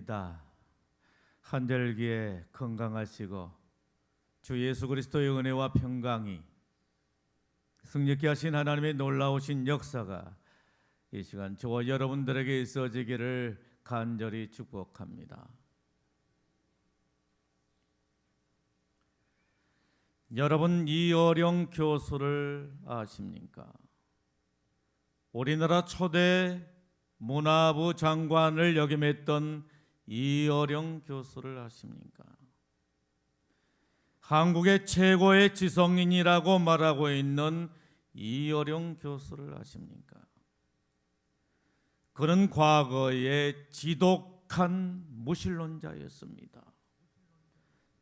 축복합니다. 한절기에 건강하시고 주 예수 그리스도의 은혜와 평강이 승리케 하신 하나님의 놀라우신 역사가 이 시간 저와 여러분들에게 있어지기를 간절히 축복합니다. 여러분, 이어령 교수를 아십니까? 우리나라 초대 문화부 장관을 역임했던 이어령 교수를 아십니까? 한국의 최고의 지성인이라고 말하고 있는 이어령 교수를 아십니까? 그는 과거에 지독한 무신론자였습니다.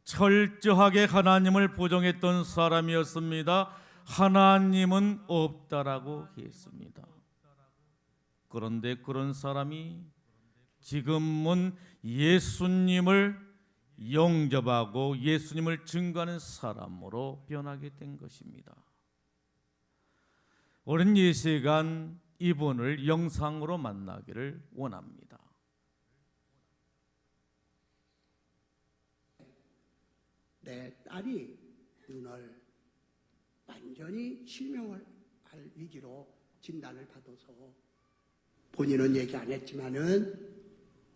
철저하게 하나님을 부정했던 사람이었습니다. 하나님은 없다라고 했습니다. 그런데 그런 사람이 지금은 예수님을 영접하고 예수님을 증거하는 사람으로 변하게 된 것입니다. 우리는 이 시간 이분을 영상으로 만나기를 원합니다. 내 딸이 눈을 완전히 실명을 할 위기로 진단을 받아서 본인은 얘기 안 했지만은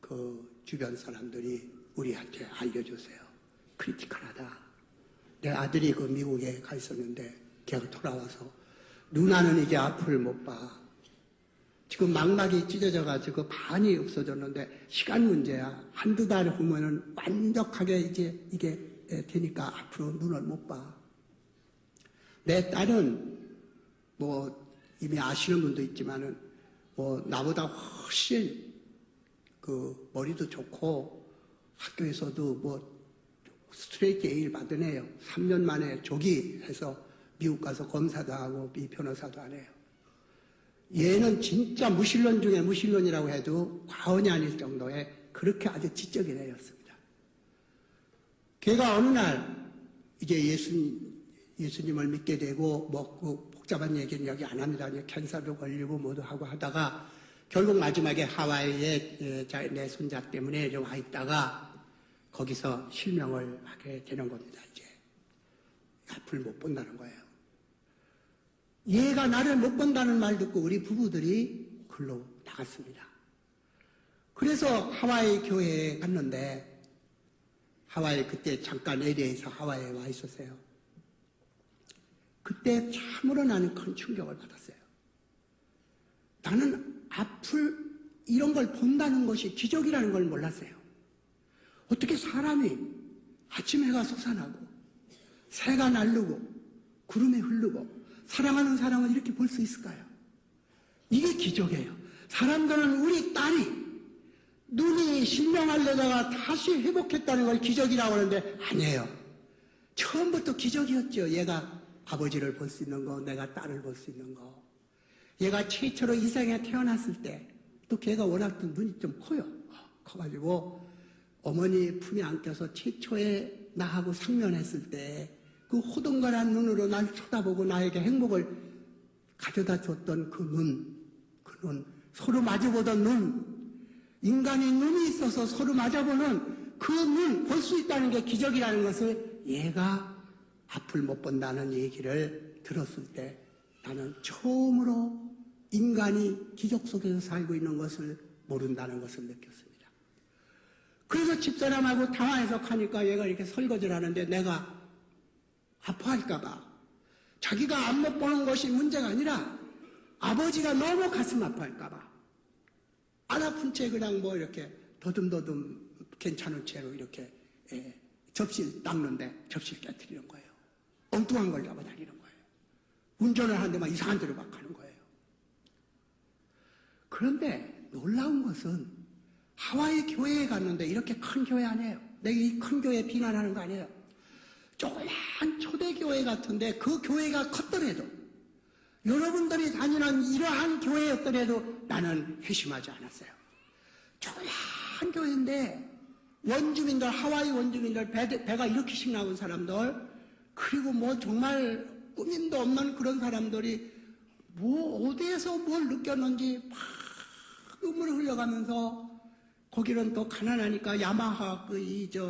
그 주변 사람들이 우리한테 알려주세요. 크리티컬하다. 내 아들이 그 미국에 가 있었는데 걔가 돌아와서 누나는 이제 앞을 못 봐. 지금 망막이 찢어져가지고 반이 없어졌는데 시간 문제야. 한두 달 후면은 완벽하게 이제 이게 되니까 앞으로 눈을 못 봐. 내 딸은 뭐 이미 아시는 분도 있지만은 뭐 나보다 훨씬 그 머리도 좋고 학교에서도 뭐 스트레이트 A를 받은 애요. 3년 만에 조기해서 미국 가서 검사도 하고 이 변호사도 안 해요. 얘는 진짜 무신론 중에 무신론이라고 해도 과언이 아닐 정도의 그렇게 아주 지적인 애였습니다. 걔가 어느 날 이제 예수님을 믿게 되고 뭐 그 복잡한 얘기는 여기 안 합니다. 캔서도 걸리고 뭐도 하고 하다가 결국 마지막에 하와이에 내 손자 때문에 좀 와 있다가 거기서 실명을 하게 되는 겁니다. 이제 앞을 못 본다는 거예요. 얘가 나를 못 본다는 말 듣고 우리 부부들이 글로 나갔습니다. 그래서 하와이 교회에 갔는데 하와이 그때 잠깐 LA에서 하와이에 와 있었어요. 그때 참으로 나는 큰 충격을 받았어요. 나는 앞을 이런 걸 본다는 것이 기적이라는 걸 몰랐어요. 어떻게 사람이 아침 해가 솟아나고 새가 날르고 구름이 흐르고 사랑하는 사람을 이렇게 볼 수 있을까요? 이게 기적이에요. 사람들은 우리 딸이 눈이 실명하려다가 다시 회복했다는 걸 기적이라고 하는데 아니에요. 처음부터 기적이었죠. 얘가 아버지를 볼 수 있는 거, 내가 딸을 볼 수 있는 거. 얘가 최초로 이 세상에 태어났을 때 또 걔가 워낙 눈이 좀 커요. 커가지고 어머니 품에 안겨서 최초에 나하고 상면했을 때 그 호동간한 눈으로 날 쳐다보고 나에게 행복을 가져다 줬던 그 눈, 서로 마주보던 눈, 인간이 눈이 있어서 서로 맞아보는 그 눈, 볼 수 있다는 게 기적이라는 것을 얘가 앞을 못 본다는 얘기를 들었을 때 나는 처음으로 인간이 기적 속에서 살고 있는 것을 모른다는 것을 느꼈습니다. 그래서 집사람하고 당황해서 가니까 얘가 이렇게 설거지를 하는데 내가 아파할까봐 자기가 안 못 보는 것이 문제가 아니라 아버지가 너무 가슴 아파할까봐 안 아픈 채 그냥 뭐 이렇게 더듬더듬 괜찮은 채로 이렇게 접시를 닦는데 접시를 깨뜨리는 거예요. 엉뚱한 걸 잡아다니는 거예요. 운전을 하는데 막 이상한 데로 막 가는 거예요. 그런데 놀라운 것은 하와이 교회에 갔는데 이렇게 큰 교회 아니에요. 내가 이 큰 교회 비난하는 거 아니에요. 조그만 초대교회 같은데 그 교회가 컸더라도 여러분들이 다니는 이러한 교회였더라도 나는 회심하지 않았어요. 조그만 교회인데 원주민들, 하와이 원주민들 배가 이렇게씩 나온 사람들 그리고 뭐 정말 꾸밈도 없는 그런 사람들이 뭐 어디에서 뭘 느꼈는지 막 눈물을 흘려가면서 거기는 또 가난하니까 야마하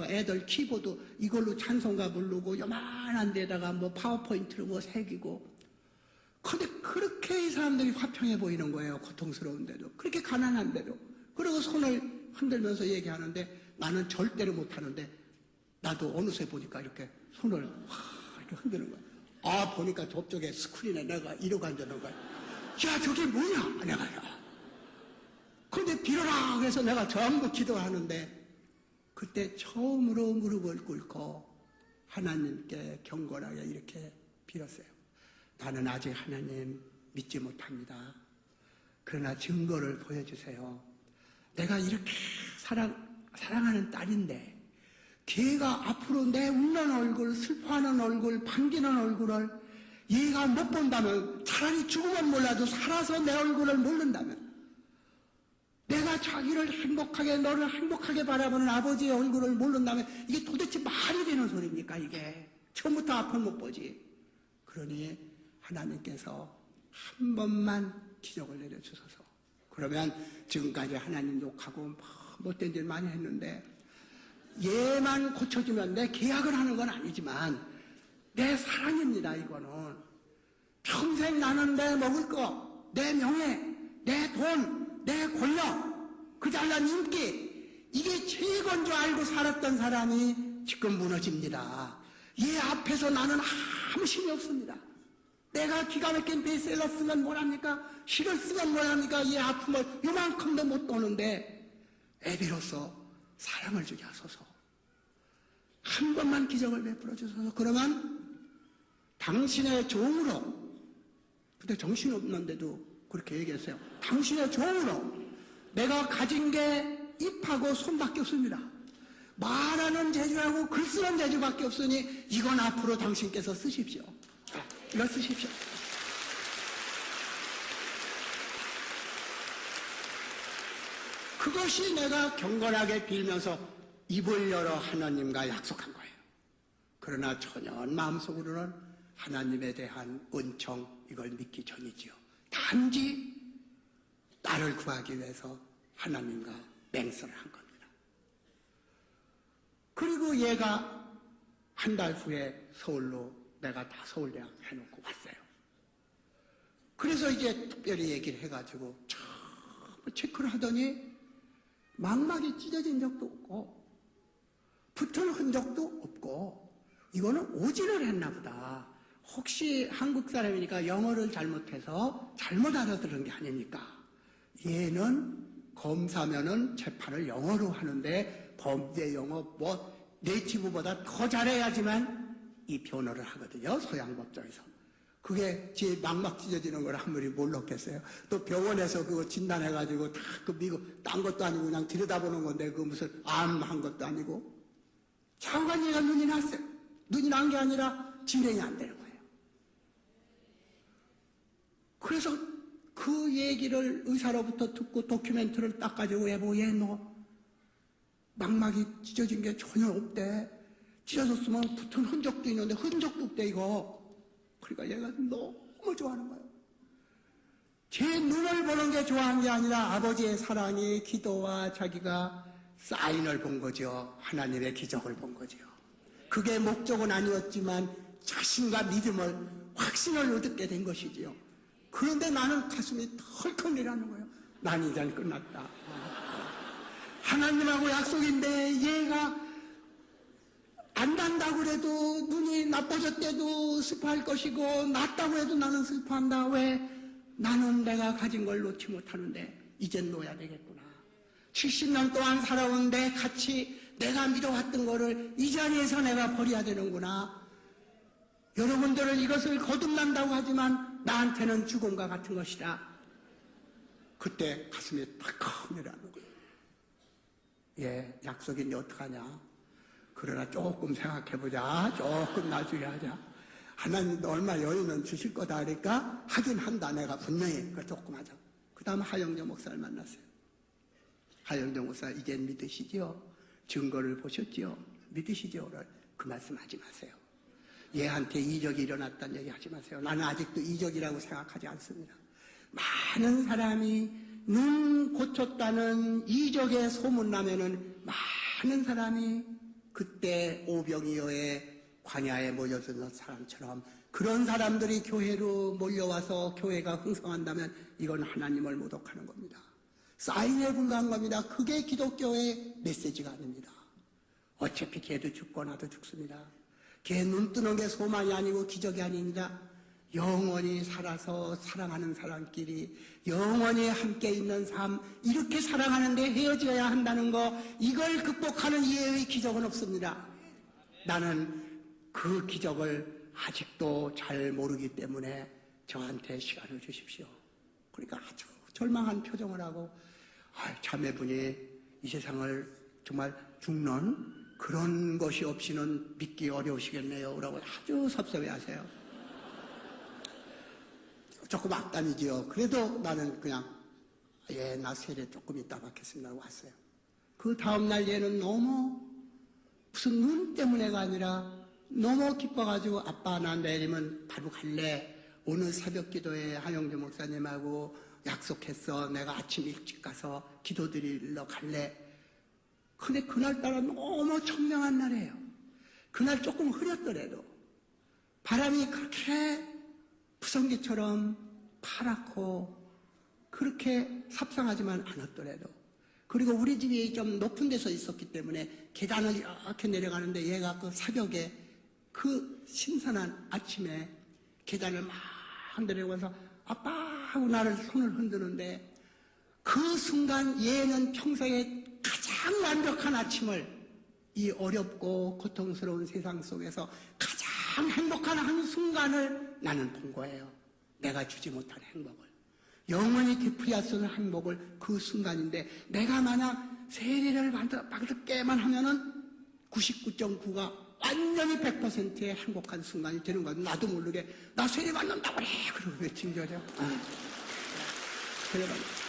애들 키보드 이걸로 찬송가 부르고 요만한 데다가 뭐 파워포인트로 뭐 새기고. 근데 그렇게 이 사람들이 화평해 보이는 거예요. 고통스러운데도. 그렇게 가난한데도. 그리고 손을 흔들면서 얘기하는데 나는 절대로 못하는데 나도 어느새 보니까 이렇게 손을 이렇게 흔드는 거야. 아, 보니까 저쪽에 스크린에 내가 이러고 앉아있는 거야. 야, 저게 뭐냐? 내가. 근데 빌어라 그래서 내가 전부 기도하는데 그때 처음으로 무릎을 꿇고 하나님께 경건하게 이렇게 빌었어요. 나는 아직 하나님 믿지 못합니다. 그러나 증거를 보여주세요. 내가 이렇게 사랑하는 딸인데 걔가 앞으로 내 웃는 얼굴, 슬퍼하는 얼굴, 반기는 얼굴을 얘가 못 본다면 차라리 죽으면 몰라도 살아서 내 얼굴을 모른다면 내가 자기를 행복하게 너를 행복하게 바라보는 아버지의 얼굴을 모른다면 이게 도대체 말이 되는 소리입니까 이게. 처음부터 앞을 못 보지. 그러니 하나님께서 한 번만 기적을 내려주소서. 그러면 지금까지 하나님 욕하고 못된 일 많이 했는데 얘만 고쳐주면 내 계약을 하는 건 아니지만 내 사랑입니다. 이거는 평생 나는 내 먹을 거, 내 명예, 내 돈, 내 권력, 그 잘난 인기 이게 최고인 줄 알고 살았던 사람이 지금 무너집니다. 얘 앞에서 나는 아무 힘이 없습니다. 내가 기가 막힌 베스트셀러 쓰면 뭐랍니까? 시를 쓰면 뭐랍니까? 얘 아픔을 요만큼도 못 도는데 애비로서 사랑을 주게 하소서. 한 번만 기적을 베풀어 주소서. 그러면 당신의 종으로, 그때 정신없는데도 그렇게 얘기했어요. 당신의 종으로 내가 가진 게 입하고 손밖에 없습니다. 말하는 재주하고 글 쓰는 재주밖에 없으니 이건 앞으로 당신께서 쓰십시오. 이거 쓰십시오. 그것이 내가 경건하게 빌면서 입을 열어 하나님과 약속한 거예요. 그러나 전혀 마음속으로는 하나님에 대한 은총 이걸 믿기 전이지요. 단지 나를 구하기 위해서 하나님과 맹세를 한 겁니다. 그리고 얘가 한 달 후에 서울로 내가 다 서울대학 해놓고 왔어요. 그래서 이제 특별히 얘기를 해가지고 전부 체크를 하더니 망막이 찢어진 적도 없고 붙은 흔적도 없고 이거는 오진을 했나 보다. 혹시 한국 사람이니까 영어를 잘못해서 잘못 알아들은 게 아닙니까? 얘는 검사면은 재판을 영어로 하는데 범죄 영어 네이티브보다 더 잘해야지만 이 변호를 하거든요. 서양 법정에서. 그게 제 망막 찢어지는 걸 아무리 몰랐겠어요. 또 병원에서 그거 진단해가지고 다 그 미국 딴 것도 아니고 그냥 들여다보는 건데 그 무슨 암 한 것도 아니고 좌우간이가 눈이 났어요. 눈이 난 게 아니라 진행이 안 되는 거예요. 그래서 그 얘기를 의사로부터 듣고 도큐멘트를 딱 가지고 여보 얘 너 망막이 찢어진 게 전혀 없대. 찢어졌으면 붙은 흔적도 있는데 흔적도 없대 이거. 그러니까 얘가 너무 좋아하는 거예요. 제 눈을 보는 게 좋아하는 게 아니라 아버지의 사랑이 기도와 자기가 사인을 본 거죠. 하나님의 기적을 본 거죠. 그게 목적은 아니었지만 자신과 믿음을 확신을 얻게 된 것이지요. 그런데 나는 가슴이 덜컥 내려가는 거예요. 난 이제 끝났다. 하나님하고 약속인데 얘가 안 난다고 그래도 눈이 나빠졌대도 슬퍼할 것이고 낫다고 해도 나는 슬퍼한다. 왜? 나는 내가 가진 걸 놓지 못하는데 이젠 놓아야 되겠구나. 70년 동안 살아온 내 가치, 내가 믿어왔던 거를 이 자리에서 내가 버려야 되는구나. 여러분들은 이것을 거듭난다고 하지만 나한테는 죽음과 같은 것이다. 그때 가슴이 덜컥 내려가는 거예요. 예, 약속인데 어떡하냐. 그러나 조금 생각해보자. 조금 나중에 하자. 하나님도 얼마 여유는 주실 거다 그러니까 하긴 한다. 내가 분명히 그 조금 하자. 그 다음 하영조 목사를 만났어요. 하영조 목사 이젠 믿으시죠? 증거를 보셨죠? 믿으시죠? 그 말씀 하지 마세요. 얘한테 이적이 일어났다는 얘기 하지 마세요. 나는 아직도 이적이라고 생각하지 않습니다. 많은 사람이 눈 고쳤다는 이적의 소문나면은 많은 사람이 그때 오병이어의 광야에 모여드는 사람처럼 그런 사람들이 교회로 몰려와서 교회가 흥성한다면 이건 하나님을 모독하는 겁니다. 사인에 불과한 겁니다. 그게 기독교의 메시지가 아닙니다. 어차피 걔도 죽고 나도 죽습니다. 걔 눈 뜨는 게 소망이 아니고 기적이 아닙니다. 영원히 살아서 사랑하는 사람끼리 영원히 함께 있는 삶, 이렇게 사랑하는데 헤어져야 한다는 거, 이걸 극복하는 이외의 기적은 없습니다. 나는 그 기적을 아직도 잘 모르기 때문에 저한테 시간을 주십시오. 그러니까 아주 절망한 표정을 하고, 자매분이 이 세상을 정말 죽는 그런 것이 없이는 믿기 어려우시겠네요 라고 아주 섭섭해하세요. 조금 악담이지요. 그래도 나는 그냥 나 세례 조금 이따 받겠습니다 하고 왔어요. 그 다음날 얘는 너무 무슨 눈 때문에가 아니라 너무 기뻐가지고, 아빠 나 내일이면 바로 갈래. 오늘 새벽 기도에 한영주 목사님하고 약속했어. 내가 아침 일찍 가서 기도드리러 갈래. 근데 그날따라 너무 청명한 날이에요. 그날 조금 흐렸더라도 바람이 그렇게 부성기처럼 파랗고 그렇게 삽상하지만 않았더라도, 그리고 우리 집이 좀 높은 데서 있었기 때문에 계단을 이렇게 내려가는데 얘가 그 새벽에 그 신선한 아침에 계단을 막 내려가서 아빠 하고 나를 손을 흔드는데, 그 순간 얘는 평생에 가장 완벽한 아침을, 이 어렵고 고통스러운 세상 속에서 가장 행복한 한 순간을 나는 본 거예요. 내가 주지 못한 행복을, 영원히 되풀이할 수 없는 행복을, 그 순간인데, 내가 만약 세례를 받을게만 하면은 99.9가 완전히 100%의 행복한 순간이 되는 거예요. 나도 모르게 나 세례 받는다고 그래 그러고 외친 거죠. 세례 받는다.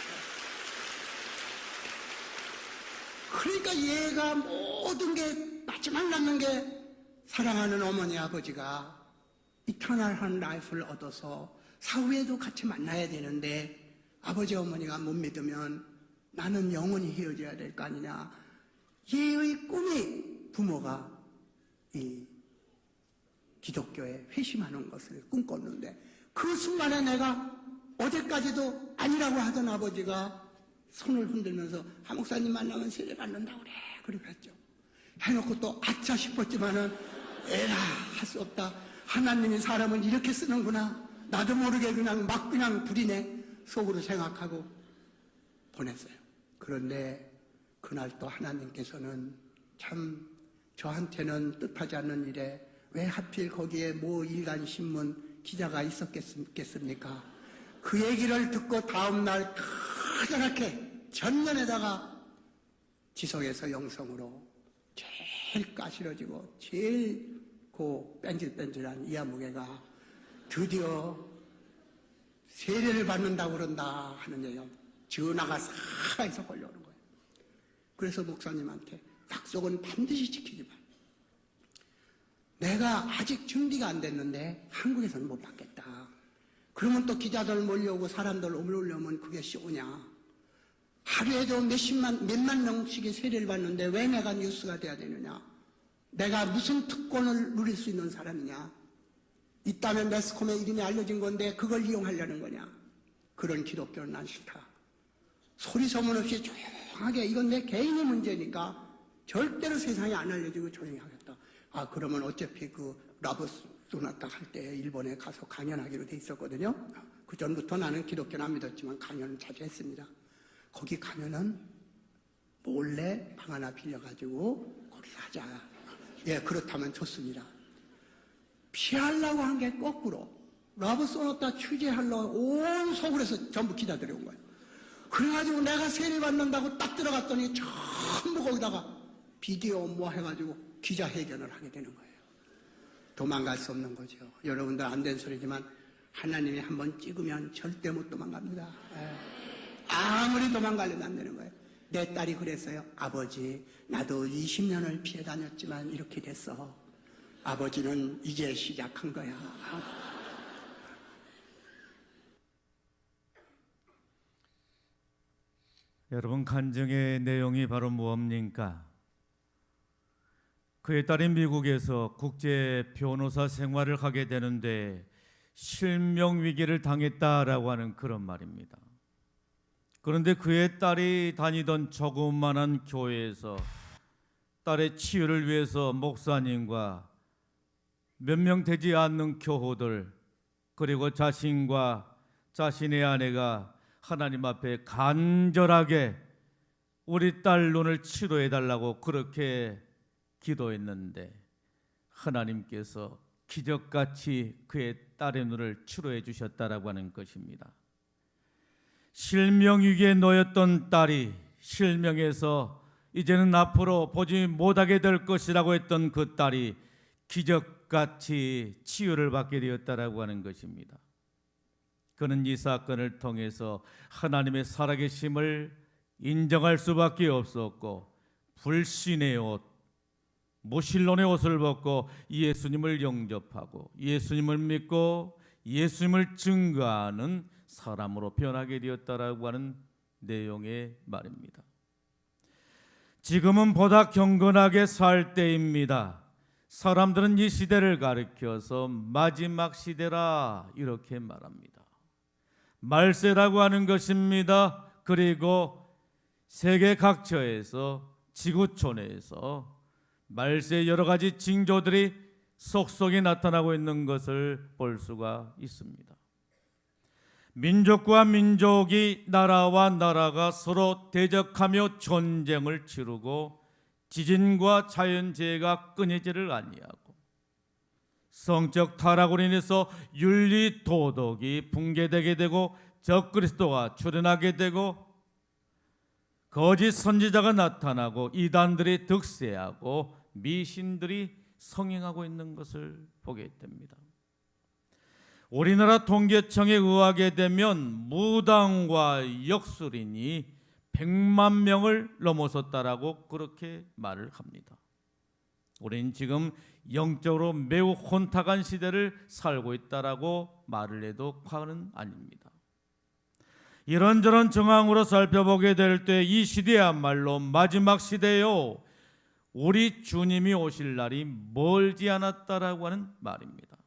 그러니까 얘가 모든 게 마지막 남는 게 사랑하는 어머니 아버지가 이터널한 라이프를 얻어서 사후에도 같이 만나야 되는데, 아버지 어머니가 못 믿으면 나는 영원히 헤어져야 될 거 아니냐. 얘의 꿈이 부모가 이 기독교에 회심하는 것을 꿈꿨는데, 그 순간에 내가 어제까지도 아니라고 하던 아버지가 손을 흔들면서 하 목사님 만나면 세례 받는다고 그래 그렇게 했죠. 해놓고 또 아차 싶었지만은 에라 할 수 없다. 하나님이 사람을 이렇게 쓰는구나. 나도 모르게 그냥 막 그냥 부리네 속으로 생각하고 보냈어요. 그런데 그날 또 하나님께서는 참 저한테는 뜻하지 않는 일에 왜 하필 거기에 모 일간신문 기자가 있었겠습니까? 그 얘기를 듣고 다음날 커다랗게 전면에다가 지성에서 영성으로 제일 까시러지고 제일 고 뺀질뺀질한 이하무개가 드디어 세례를 받는다고 그런다 하는 얘기가 전화가 살아서 걸려오는 거예요. 그래서 목사님한테 약속은 반드시 지키지만 내가 아직 준비가 안 됐는데 한국에서는 못 받겠다. 그러면 또 기자들 몰려오고 사람들 몰려오면 그게 쉬우냐. 하루에도 몇만 명씩이 세례를 받는데 왜 내가 뉴스가 돼야 되느냐. 내가 무슨 특권을 누릴 수 있는 사람이냐. 있다면 매스컴에 이름이 알려진 건데 그걸 이용하려는 거냐. 그런 기독교는 난 싫다. 소리 소문 없이 조용하게, 이건 내 개인의 문제니까 절대로 세상에 안 알려지고 조용히 하겠다. 그러면 어차피 그 라보스 소나타 할 때 일본에 가서 강연하기로 돼 있었거든요. 그 전부터 나는 기독교는 안 믿었지만 강연을 자주 했습니다. 거기 가면은 몰래 방 하나 빌려가지고 거기서 하자. 예, 그렇다면 좋습니다. 피하려고 한 게 거꾸로 라브 소나타 취재하려 온 서울에서 전부 기자들이 온 거예요. 그래가지고 내가 세례 받는다고 딱 들어갔더니 전부 거기다가 비디오 뭐 해가지고 기자회견을 하게 되는 거예요. 도망갈 수 없는 거죠. 여러분들 안 된 소리지만 하나님이 한번 찍으면 절대 못 도망갑니다. 아무리 도망가려도 안 되는 거예요. 내 딸이 그랬어요. 아버지, 나도 20년을 피해 다녔지만 이렇게 됐어. 아버지는 이제 시작한 거야. 여러분, 간증의 내용이 바로 무엇입니까? 그의 딸이 미국에서 국제 변호사 생활을 하게 되는데 실명 위기를 당했다라고 하는 그런 말입니다. 그런데 그의 딸이 다니던 조그만한 교회에서 딸의 치유를 위해서 목사님과 몇 명 되지 않는 교우들, 그리고 자신과 자신의 아내가 하나님 앞에 간절하게 우리 딸 눈을 치료해 달라고 그렇게 기도했는데 하나님께서 기적같이 그의 딸의 눈을 치료해 주셨다라고 하는 것입니다. 실명위기에 놓였던 딸이 실명에서 이제는 앞으로 보지 못하게 될 것이라고 했던 그 딸이 기적같이 치유를 받게 되었다라고 하는 것입니다. 그는 이 사건을 통해서 하나님의 살아계심을 인정할 수밖에 없었고, 불신의 옷, 무신론의 옷을 벗고 예수님을 영접하고 예수님을 믿고 예수님을 증거하는 사람으로 변하게 되었다라고 하는 내용의 말입니다. 지금은 보다 경건하게 살 때입니다. 사람들은 이 시대를 가리켜서 마지막 시대라 이렇게 말합니다. 말세라고 하는 것입니다. 그리고 세계 각처에서, 지구촌에서 말세의 여러 가지 징조들이 속속이 나타나고 있는 것을 볼 수가 있습니다. 민족과 민족이, 나라와 나라가 서로 대적하며 전쟁을 치르고 지진과 자연재해가 끊이지를 아니하고 성적 타락으로 인해서 윤리 도덕이 붕괴되게 되고 적그리스도가 출현하게 되고 거짓 선지자가 나타나고 이단들이 득세하고 미신들이 성행하고 있는 것을 보게 됩니다. 우리나라 통계청에 의하게 되면 무당과 역술인이 100만 명을 넘어섰다라고 그렇게 말을 합니다. 우리는 지금 영적으로 매우 혼탁한 시대를 살고 있다라고 말을 해도 과언은 아닙니다. 이런저런 정황으로 살펴보게 될 때 이 시대야말로 마지막 시대요, 우리 주님이 오실 날이 멀지 않았다라고 하는 말입니다.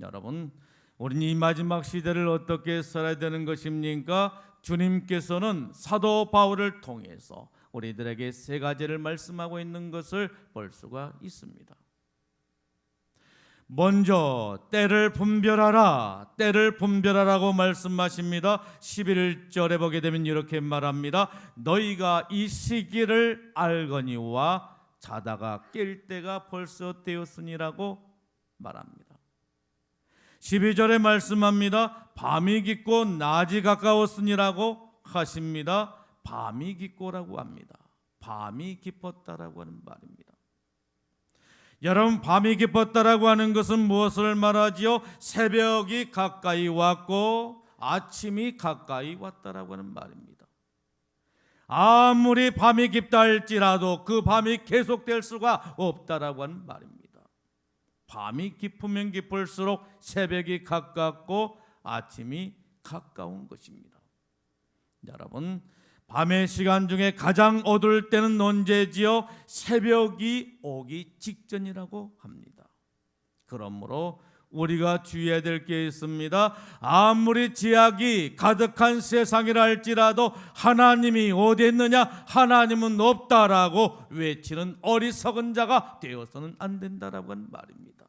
여러분, 우리는 이 마지막 시대를 어떻게 살아야 되는 것입니까? 주님께서는 사도 바울을 통해서 우리들에게 세 가지를 말씀하고 있는 것을 볼 수가 있습니다. 먼저 때를 분별하라, 때를 분별하라고 말씀하십니다. 11절에 보게 되면 이렇게 말합니다. 너희가 이 시기를 알거니와 자다가 깰 때가 벌써 되었으니라고 말합니다. 12절에 말씀합니다. 밤이 깊고 낮이 가까웠으니라고 하십니다. 밤이 깊고라고 합니다. 밤이 깊었다라고 하는 말입니다. 여러분, 밤이 깊었다라고 하는 것은 무엇을 말하지요? 새벽이 가까이 왔고 아침이 가까이 왔다라고 하는 말입니다. 아무리 밤이 깊다 할지라도 그 밤이 계속될 수가 없다라고 하는 말입니다. 밤이 깊으면 깊을수록 새벽이 가깝고 아침이 가까운 것입니다. 여러분, 밤의 시간 중에 가장 어두울 때는 언제지요? 새벽이 오기 직전이라고 합니다. 그러므로 우리가 주의해야 될 게 있습니다. 아무리 죄악이 가득한 세상이라 할지라도 하나님이 어디 있느냐, 하나님은 없다라고 외치는 어리석은 자가 되어서는 안 된다라고 하는 말입니다.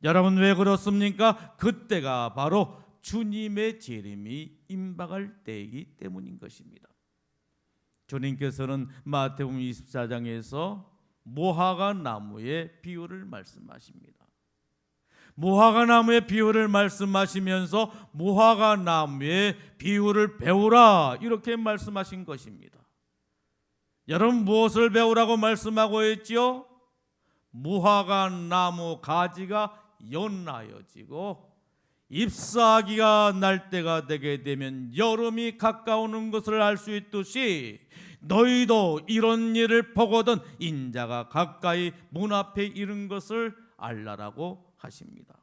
여러분, 왜 그렇습니까? 그때가 바로 주님의 재림이 임박할 때이기 때문인 것입니다. 주님께서는 마태복음 24장에서 무화과 나무의 비유를 말씀하십니다. 무화과 나무의 비유를 말씀하시면서 무화과 나무의 비유를 배우라 이렇게 말씀하신 것입니다. 여러분, 무엇을 배우라고 말씀하고 있지요? 무화과 나무 가지가 연하여지고 잎사귀가 날 때가 되게 되면 여름이 가까우는 것을 알 수 있듯이 너희도 이런 일을 보거든 인자가 가까이 문 앞에 이른 것을 알라라고 하십니다.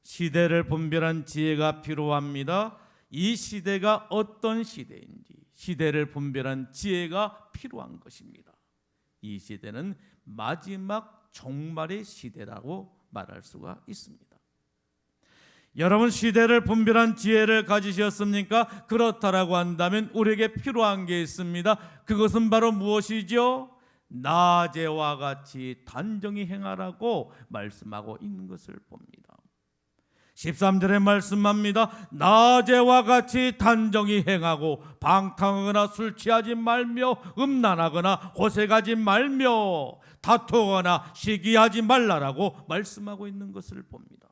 시대를 분별한 지혜가 필요합니다. 이 시대가 어떤 시대인지 시대를 분별한 지혜가 필요한 것입니다. 이 시대는 마지막 종말의 시대라고 말할 수가 있습니다. 여러분, 시대를 분별한 지혜를 가지셨습니까? 그렇다라고 한다면 우리에게 필요한 게 있습니다. 그것은 바로 무엇이죠? 낮에와 같이 단정히 행하라고 말씀하고 있는 것을 봅니다. 13절에 말씀합니다. 낮에와 같이 단정히 행하고 방탕하거나 술 취하지 말며 음란하거나 호색하지 말며 다투거나 시기하지 말라라고 말씀하고 있는 것을 봅니다.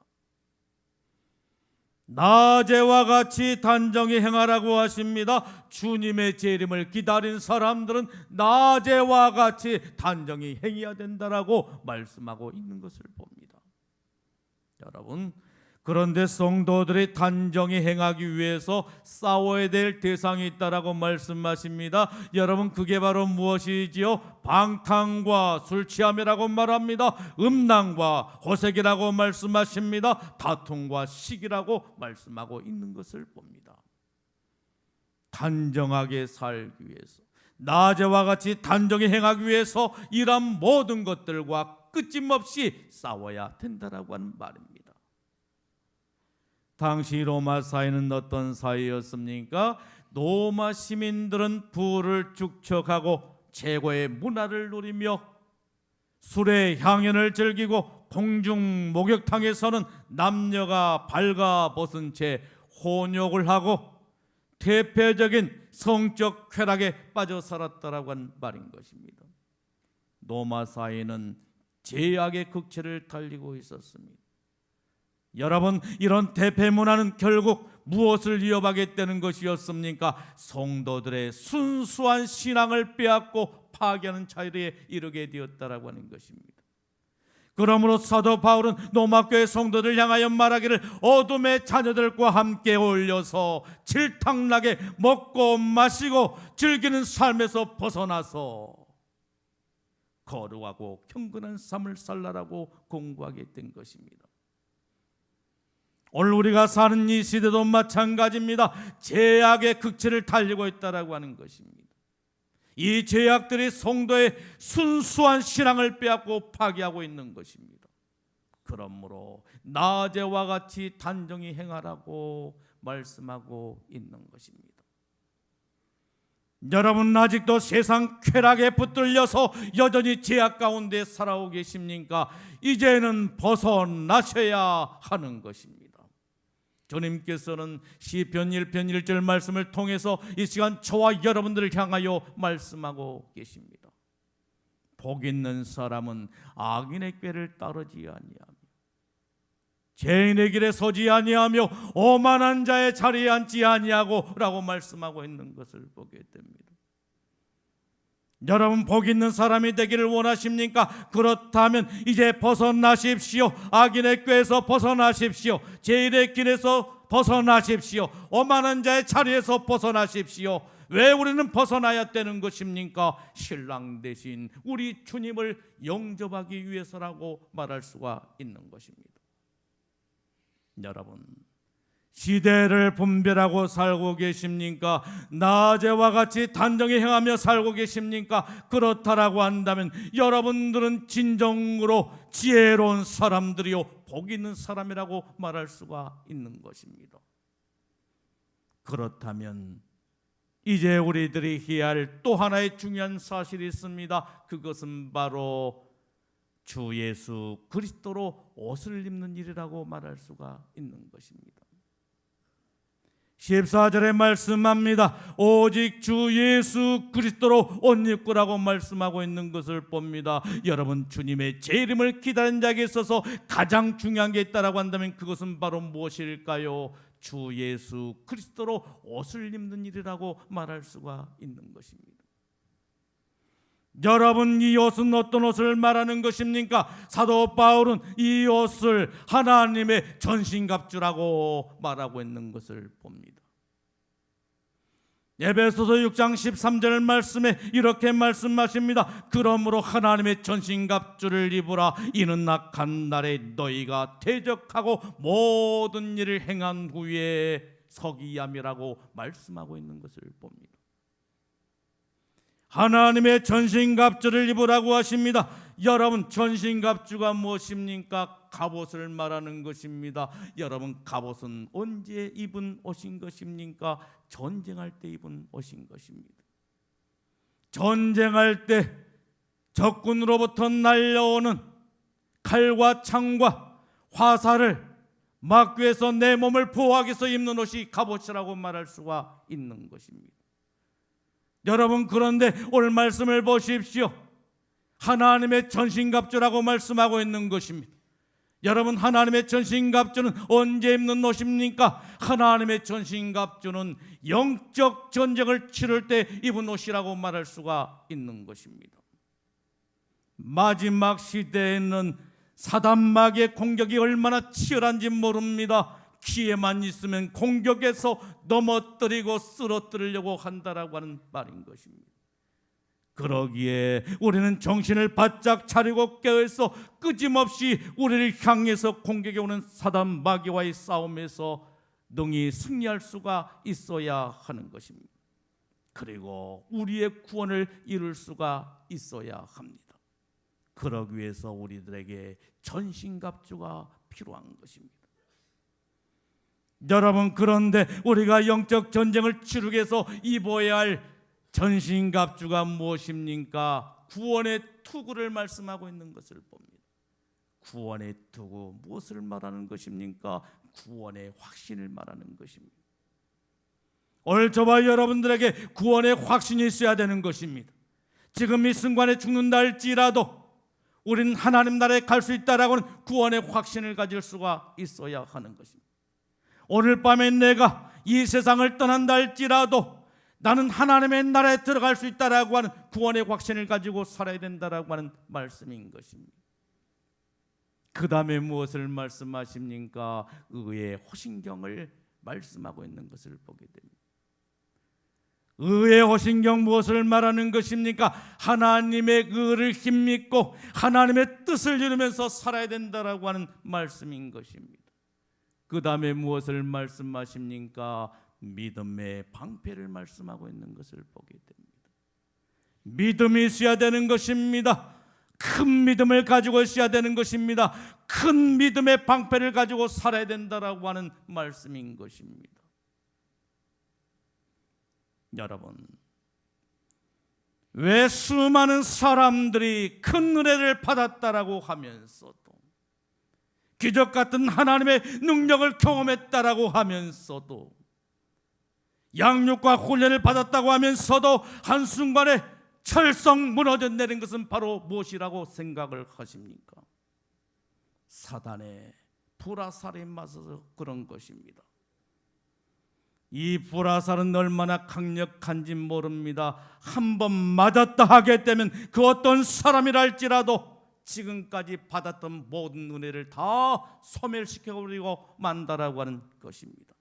낮에와 같이 단정히 행하라고 하십니다. 주님의 재림을 기다린 사람들은 낮에와 같이 단정히 행해야 된다라고 말씀하고 있는 것을 봅니다. 여러분, 그런데 성도들이 단정히 행하기 위해서 싸워야 될 대상이 있다라고 말씀하십니다. 여러분, 그게 바로 무엇이지요? 방탕과 술 취함이라고 말합니다. 음란과 호색이라고 말씀하십니다. 다툼과 시기라고 말씀하고 있는 것을 봅니다. 단정하게 살기 위해서, 낮에와 같이 단정히 행하기 위해서 이런 모든 것들과 끊임없이 싸워야 된다라고 하는 말입니다. 당시 로마 사회는 어떤 사회였습니까? 로마 시민들은 부를 축적하고 최고의 문화를 누리며 술의 향연을 즐기고 공중 목욕탕에서는 남녀가 발가벗은 채 혼욕을 하고 대표적인 성적 쾌락에 빠져 살았다라고 한 말인 것입니다. 로마 사회는 죄악의 극치를 달리고 있었습니다. 여러분, 이런 대패 문화는 결국 무엇을 이어가겠다는 것이었습니까? 성도들의 순수한 신앙을 빼앗고 파괴하는 차이에 이르게 되었다라고 하는 것입니다. 그러므로 사도 바울은 로마 교회 성도들 향하여 말하기를 어둠의 자녀들과 함께 어울려서 질탕나게 먹고 마시고 즐기는 삶에서 벗어나서 거룩하고 경건한 삶을 살라라고 공고하게 된 것입니다. 오늘 우리가 사는 이 시대도 마찬가지입니다. 죄악의 극치를 달리고 있다라고 하는 것입니다. 이 죄악들이 성도의 순수한 신앙을 빼앗고 파괴하고 있는 것입니다. 그러므로 낮에와 같이 단정히 행하라고 말씀하고 있는 것입니다. 여러분, 아직도 세상 쾌락에 붙들려서 여전히 죄악 가운데 살아오고 계십니까? 이제는 벗어나셔야 하는 것입니다. 주님께서는 시편 1편 1절 말씀을 통해서 이 시간 저와 여러분들을 향하여 말씀하고 계십니다. 복 있는 사람은 악인의 꾀를 따르지 아니하며 죄인의 길에 서지 아니하며 오만한 자의 자리에 앉지 아니하고 라고 말씀하고 있는 것을 보게 됩니다. 여러분, 복 있는 사람이 되기를 원하십니까? 그렇다면 이제 벗어나십시오. 악인의 꾀에서 벗어나십시오. 죄인의 길에서 벗어나십시오. 오만한 자의 자리에서 벗어나십시오. 왜 우리는 벗어나야 되는 것입니까? 신랑 대신 우리 주님을 영접하기 위해서라고 말할 수가 있는 것입니다. 여러분, 시대를 분별하고 살고 계십니까? 낮에와 같이 단정히 행하며 살고 계십니까? 그렇다라고 한다면 여러분들은 진정으로 지혜로운 사람들이요, 복 있는 사람이라고 말할 수가 있는 것입니다. 그렇다면 이제 우리들이 해야 할 또 하나의 중요한 사실이 있습니다. 그것은 바로 주 예수 그리스도로 옷을 입는 일이라고 말할 수가 있는 것입니다. 14절에 말씀합니다. 오직 주 예수 그리스도로 옷 입고라고 말씀하고 있는 것을 봅니다. 여러분, 주님의 재림을 기다리는 자에게 있어서 가장 중요한 게 있다라고 한다면 그것은 바로 무엇일까요? 주 예수 그리스도로 옷을 입는 일이라고 말할 수가 있는 것입니다. 여러분, 이 옷은 어떤 옷을 말하는 것입니까? 사도 바울은 이 옷을 하나님의 전신갑주라고 말하고 있는 것을 봅니다. 에베소서 6장 13절 말씀에 이렇게 말씀하십니다. 그러므로 하나님의 전신갑주를 입으라. 이는 악한 날에 너희가 대적하고 모든 일을 행한 후에 서기야미라고 말씀하고 있는 것을 봅니다. 하나님의 전신갑주를 입으라고 하십니다. 여러분, 전신갑주가 무엇입니까? 갑옷을 말하는 것입니다. 여러분, 갑옷은 언제 입은 옷인 것입니까? 전쟁할 때 입은 옷인 것입니다. 전쟁할 때 적군으로부터 날려오는 칼과 창과 화살을 막기 위해서 내 몸을 보호하기 위해서 입는 옷이 갑옷이라고 말할 수가 있는 것입니다. 여러분, 그런데 오늘 말씀을 보십시오. 하나님의 전신갑주라고 말씀하고 있는 것입니다. 여러분, 하나님의 전신갑주는 언제 입는 옷입니까? 하나님의 전신갑주는 영적 전쟁을 치를 때 입은 옷이라고 말할 수가 있는 것입니다. 마지막 시대에는 사단마귀의 공격이 얼마나 치열한지 모릅니다. 기회만 있으면 공격해서 넘어뜨리고 쓰러뜨리려고 한다라고 하는 말인 것입니다. 그러기에 우리는 정신을 바짝 차리고 깨어서 끊임없이 우리를 향해서 공격해 오는 사단 마귀와의 싸움에서 능히 승리할 수가 있어야 하는 것입니다. 그리고 우리의 구원을 이룰 수가 있어야 합니다. 그러기 위해서 우리들에게 전신갑주가 필요한 것입니다. 여러분, 그런데 우리가 영적 전쟁을 치르기 위해서 입어야 할 전신갑주가 무엇입니까? 구원의 투구를 말씀하고 있는 것을 봅니다. 구원의 투구, 무엇을 말하는 것입니까? 구원의 확신을 말하는 것입니다. 오늘 저와 여러분들에게 구원의 확신이 있어야 되는 것입니다. 지금 이 순간에 죽는다 할지라도 우리는 하나님 나라에 갈 수 있다라고는 구원의 확신을 가질 수가 있어야 하는 것입니다. 오늘 밤에 내가 이 세상을 떠난다 할지라도 나는 하나님의 나라에 들어갈 수 있다라고 하는 구원의 확신을 가지고 살아야 된다라고 하는 말씀인 것입니다. 그 다음에 무엇을 말씀하십니까? 의의 호신경을 말씀하고 있는 것을 보게 됩니다. 의의 호신경, 무엇을 말하는 것입니까? 하나님의 의를 힘입고 하나님의 뜻을 이루면서 살아야 된다라고 하는 말씀인 것입니다. 그 다음에 무엇을 말씀하십니까? 믿음의 방패를 말씀하고 있는 것을 보게 됩니다. 믿음이 있어야 되는 것입니다. 큰 믿음을 가지고 있어야 되는 것입니다. 큰 믿음의 방패를 가지고 살아야 된다라고 하는 말씀인 것입니다. 여러분, 왜 수많은 사람들이 큰 은혜를 받았다라고 하면서도, 기적 같은 하나님의 능력을 경험했다라고 하면서도, 양육과 훈련을 받았다고 하면서도 한순간에 철썩 무너져 내린 것은 바로 무엇이라고 생각을 하십니까? 사단의 불화살에 맞아서 그런 것입니다. 이 불화살은 얼마나 강력한지 모릅니다. 한번 맞았다 하게 되면 그 어떤 사람이랄지라도 지금까지 받았던 모든 은혜를 다 소멸시켜버리고 만다라고 하는 것입니다.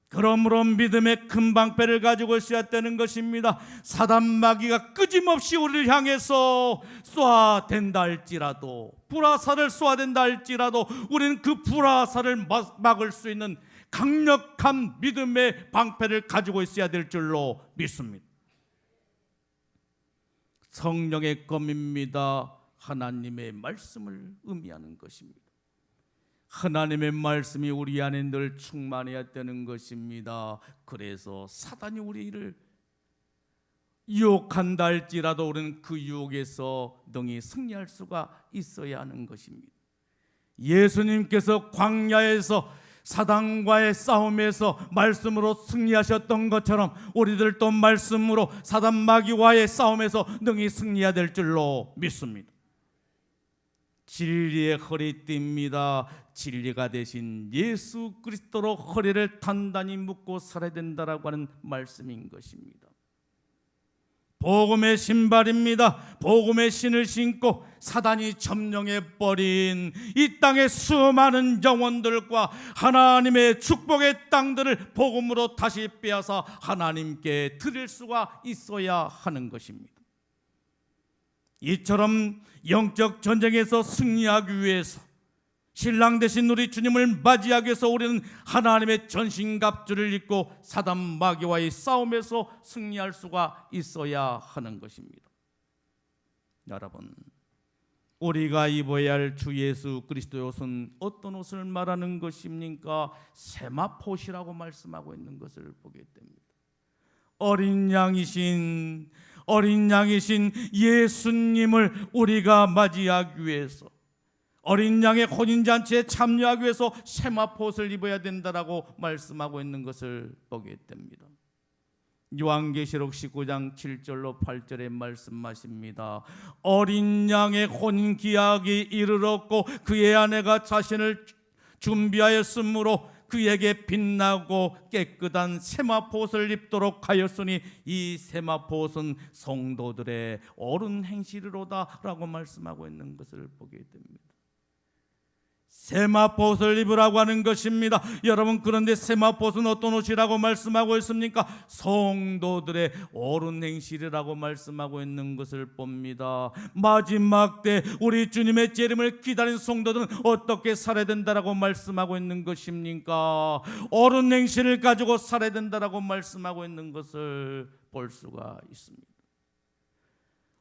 그러므로 믿음의 큰 방패를 가지고 있어야 되는 것입니다. 사단 마귀가 끊임없이 우리를 향해서 쏘아댄다 할지라도, 불화살을 쏘아댄다 할지라도 우리는 그 불화살을 막을 수 있는 강력한 믿음의 방패를 가지고 있어야 될 줄로 믿습니다. 성령의 검입니다. 하나님의 말씀을 의미하는 것입니다. 하나님의 말씀이 우리 안에 늘 충만해야 되는 것입니다. 그래서 사단이 우리를 유혹한다 할지라도 우리는 그 유혹에서 능히 승리할 수가 있어야 하는 것입니다. 예수님께서 광야에서 사단과의 싸움에서 말씀으로 승리하셨던 것처럼 우리들도 말씀으로 사단 마귀와의 싸움에서 능히 승리해야 될 줄로 믿습니다. 진리의 허리띠입니다. 진리가 되신 예수 그리스도로 허리를 단단히 묶고 살아야 된다라고 하는 말씀인 것입니다. 복음의 신발입니다. 복음의 신을 신고 사단이 점령해버린 이 땅의 수많은 영혼들과 하나님의 축복의 땅들을 복음으로 다시 빼앗아 하나님께 드릴 수가 있어야 하는 것입니다. 이처럼 영적 전쟁에서 승리하기 위해서 신랑 되신 우리 주님을 맞이하기 위해서 우리는 하나님의 전신갑주를 입고 사단 마귀와의 싸움에서 승리할 수가 있어야 하는 것입니다. 여러분, 우리가 입어야 할 주 예수 그리스도의 옷은 어떤 옷을 말하는 것입니까? 세마포시라고 말씀하고 있는 것을 보게 됩니다. 어린 양이신 예수님을 우리가 맞이하기 위해서, 어린 양의 혼인잔치에 참여하기 위해서 세마포옷을 입어야 된다라고 말씀하고 있는 것을 보게 됩니다. 요한계시록 19장 7절로 8절에 말씀하십니다. 어린 양의 혼인기약이 이르렀고 그의 아내가 자신을 준비하였으므로 그에게 빛나고 깨끗한 세마포옷을 입도록 하였으니 이 세마포옷은 성도들의 옳은 행실이로다 라고 말씀하고 있는 것을 보게 됩니다. 세마포옷을 입으라고 하는 것입니다. 여러분, 그런데 세마포옷은 어떤 옷이라고 말씀하고 있습니까? 성도들의 옳은 행실이라고 말씀하고 있는 것을 봅니다. 마지막 때 우리 주님의 재림을 기다린 성도들은 어떻게 살아야 된다라고 말씀하고 있는 것입니까? 옳은 행실을 가지고 살아야 된다라고 말씀하고 있는 것을 볼 수가 있습니다.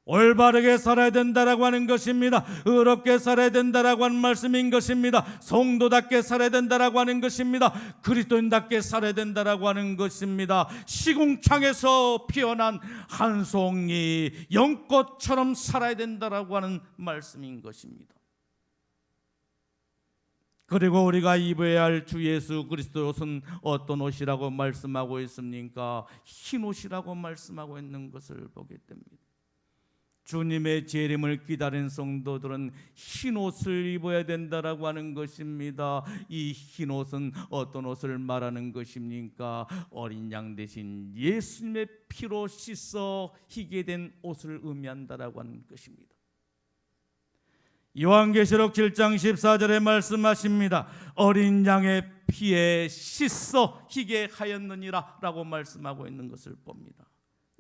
올바르게 살아야 된다라고 하는 것입니다. 의롭게 살아야 된다라고 하는 말씀인 것입니다. 성도답게 살아야 된다라고 하는 것입니다. 그리스도인답게 살아야 된다라고 하는 것입니다. 시궁창에서 피어난 한 송이 연꽃처럼 살아야 된다라고 하는 말씀인 것입니다. 그리고 우리가 입어야 할 주 예수 그리스도의 옷은 어떤 옷이라고 말씀하고 있습니까? 흰 옷이라고 말씀하고 있는 것을 보게 됩니다. 주님의 재림을 기다린 성도들은 흰 옷을 입어야 된다라고 하는 것입니다. 이 흰 옷은 어떤 옷을 말하는 것입니까? 어린 양 대신 예수님의 피로 씻어 희게 된 옷을 의미한다라고 하는 것입니다. 요한계시록 7장 14절에 말씀하십니다. 어린 양의 피에 씻어 희게 하였느니라 라고 말씀하고 있는 것을 봅니다.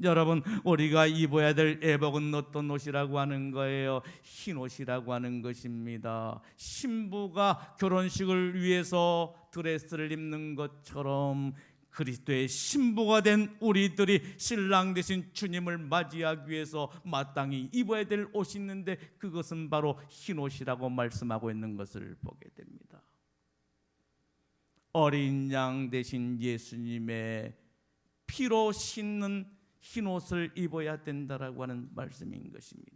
여러분, 우리가 입어야 될 애복은 어떤 옷이라고 하는 거예요? 흰 옷이라고 하는 것입니다. 신부가 결혼식을 위해서 드레스를 입는 것처럼 그리스도의 신부가 된 우리들이 신랑 되신 주님을 맞이하기 위해서 마땅히 입어야 될 옷이 있는데 그것은 바로 흰 옷이라고 말씀하고 있는 것을 보게 됩니다. 어린 양 되신 예수님의 피로 씻는 흰 옷을 입어야 된다라고 하는 말씀인 것입니다.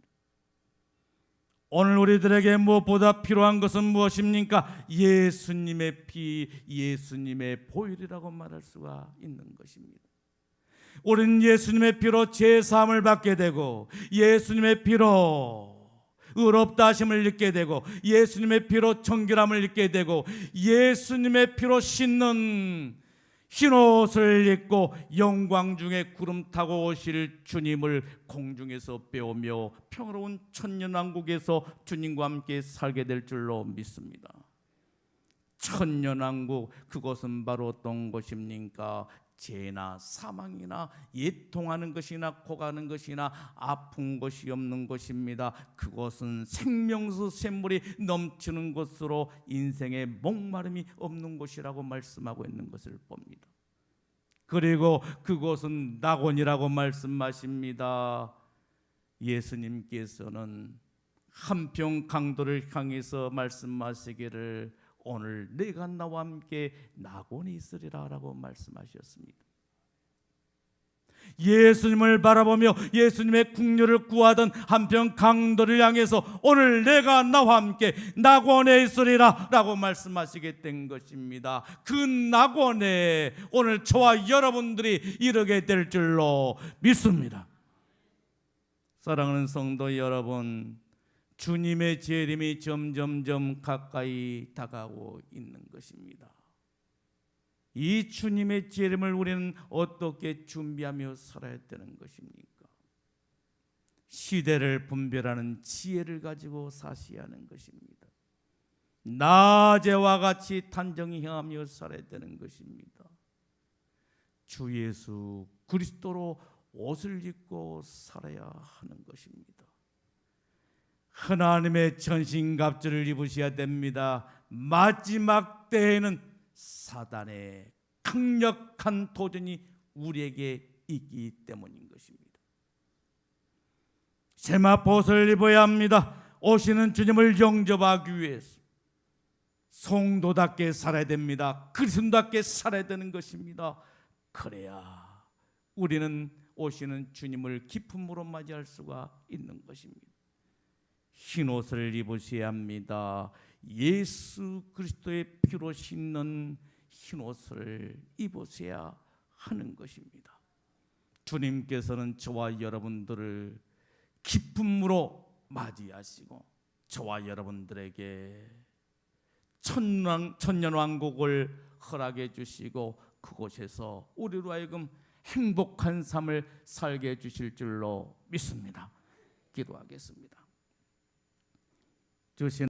오늘 우리들에게 무엇보다 필요한 것은 무엇입니까? 예수님의 피, 예수님의 보혈이라고 말할 수가 있는 것입니다. 우리는 예수님의 피로 제사함을 받게 되고, 예수님의 피로 의롭다 하심을 입게 되고, 예수님의 피로 정결함을 입게 되고, 예수님의 피로 씻는 흰옷을 입고 영광 중에 구름 타고 오실 주님을 공중에서 배우며 평화로운 천년왕국에서 주님과 함께 살게 될 줄로 믿습니다. 천년왕국, 그것은 바로 어떤 것입니까? 죄나 사망이나 예통하는 것이나 고가는 것이나 아픈 것이 없는 것입니다. 그것은 생명수 샘물이 넘치는 것으로 인생의 목마름이 없는 것이라고 말씀하고 있는 것을 봅니다. 그리고 그것은 낙원이라고 말씀하십니다. 예수님께서는 한평 강도를 향해서 말씀하시기를 오늘 내가 나와 함께 낙원에 있으리라 라고 말씀하셨습니다. 예수님을 바라보며 예수님의 국류를 구하던 한평 강도를 향해서 오늘 내가 나와 함께 낙원에 있으리라 라고 말씀하시게 된 것입니다. 그 낙원에 오늘 저와 여러분들이 이르게 될 줄로 믿습니다. 사랑하는 성도 여러분, 주님의 재림이 점점점 가까이 다가오고 있는 것입니다. 이 주님의 재림을 우리는 어떻게 준비하며 살아야 되는 것입니까? 시대를 분별하는 지혜를 가지고 사셔야 하는 것입니다. 낮에와 같이 단정히 행하며 살아야 되는 것입니다. 주 예수 그리스도로 옷을 입고 살아야 하는 것입니다. 하나님의 전신갑주를 입으셔야 됩니다. 마지막 때에는 사단의 강력한 도전이 우리에게 있기 때문인 것입니다. 세마포옷을 입어야 합니다. 오시는 주님을 영접하기 위해서 성도답게 살아야 됩니다. 그리스도답게 살아야 되는 것입니다. 그래야 우리는 오시는 주님을 기쁨으로 맞이할 수가 있는 것입니다. 흰 옷을 입으셔야 합니다. 예수 그리스도의 피로 씻는 흰 옷을 입으셔야 하는 것입니다. 주님께서는 저와 여러분들을 기쁨으로 맞이하시고 저와 여러분들에게 천년왕국을 허락해 주시고 그곳에서 우리로 하여금 행복한 삶을 살게 해 주실 줄로 믿습니다. 기도하겠습니다. 주신